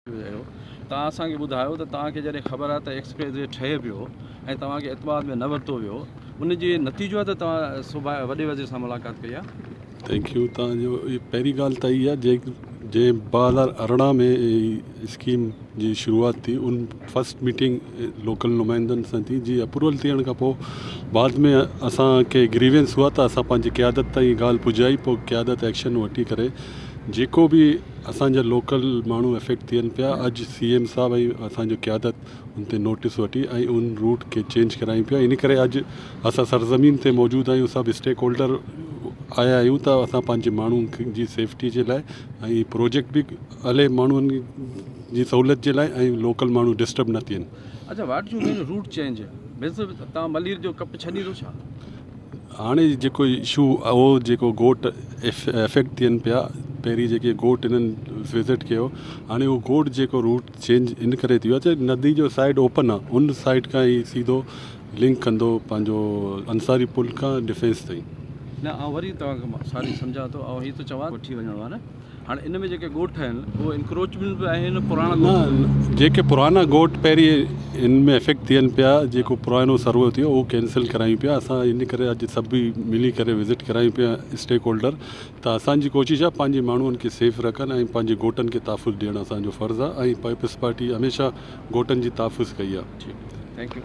हुयो तव्हां असांखे ॿुधायो त तव्हांखे जॾहिं ख़बर आहे त एक्सप्रेस वे ठहे पियो ऐं तव्हांखे एतबार में न वरितो वियो उन जी नतीजो आहे त तव्हां सुभाणे वॾे वज़ीर सां मुलाक़ात कई आहे। Thank U. तव्हांजो पहिरीं ॻाल्हि त इहा जे 2018 में स्कीम जी शुरूआति थी उन फस्ट मीटिंग लोकल नुमाइंदनि सां थी जी अप्रूवल थियण खां पोइ बाद में असांखे ग्रीवेंस हुआ त असां पंहिंजी क़यादत ताईं ॻाल्हि पुॼाई, पोइ क़यादत एक्शन वठी करे जेको बि असांजा लोकल माण्हू एफेक्ट थियनि पिया, अॼु CM साहब ऐं असांजो क़यादत उन ते नोटिस वठी ऐं उन रूट खे चेंज करायूं पिया। इन करे अॼु असां सरज़मीन ते मौजूदु आहियूं, सभु स्टेक होल्डर आया आहियूं त असां पंहिंजे माण्हुनि जी सेफ्टी जे लाइ ऐं प्रोजेक्ट बि हले माण्हुनि जी सहूलियत जे लाइ ऐं लोकल माण्हू डिस्टर्ब न थियनि। अच्छा, what you mean route change means तव्हां मलीर जो कप छॾी थो छा? हाणे जेको इशू उहो जेको गोट एफेक्ट थियनि पिया, पहिरीं जेके गोट इन्हनि विज़िट कयो, हाणे उहो गोट जेको रूट चेंज इन करे थी वियो आहे नदी जो साइड ओपन आहे, उन साइड खां ई सीधो लिंक कंदो पंहिंजो अंसारी पुल खां डिफेंस ताईं। न आउं वरी तव्हांखे सारी सम्झां थो ऐं हीअ थो चवां वठी वञिणो आहे न। हाणे इन में जेके ॻोठ आहिनि उहे इंक्रोचमेंट बि आहिनि पुराणा न, जेके पुराना ॻोठ पहिरीं इन में एफेक्ट थियनि पिया, जेको पुरानो सर्वे थियो उहो कैंसिल करायूं पिया। असां इन करे अॼु सभु मिली करे विज़िट करायूं पिया स्टेक होल्डर। त असांजी कोशिशि आहे पंहिंजे माण्हुनि खे सेफ रखनि ऐं पंहिंजे ॻोठनि खे तहफ़ुज़ ॾियणु असांजो फ़र्ज़ु आहे ऐं पीपल्स पार्टी हमेशह ॻोठनि जी तहफ़ुज़ कई आहे। ठीकु, थैंक यू।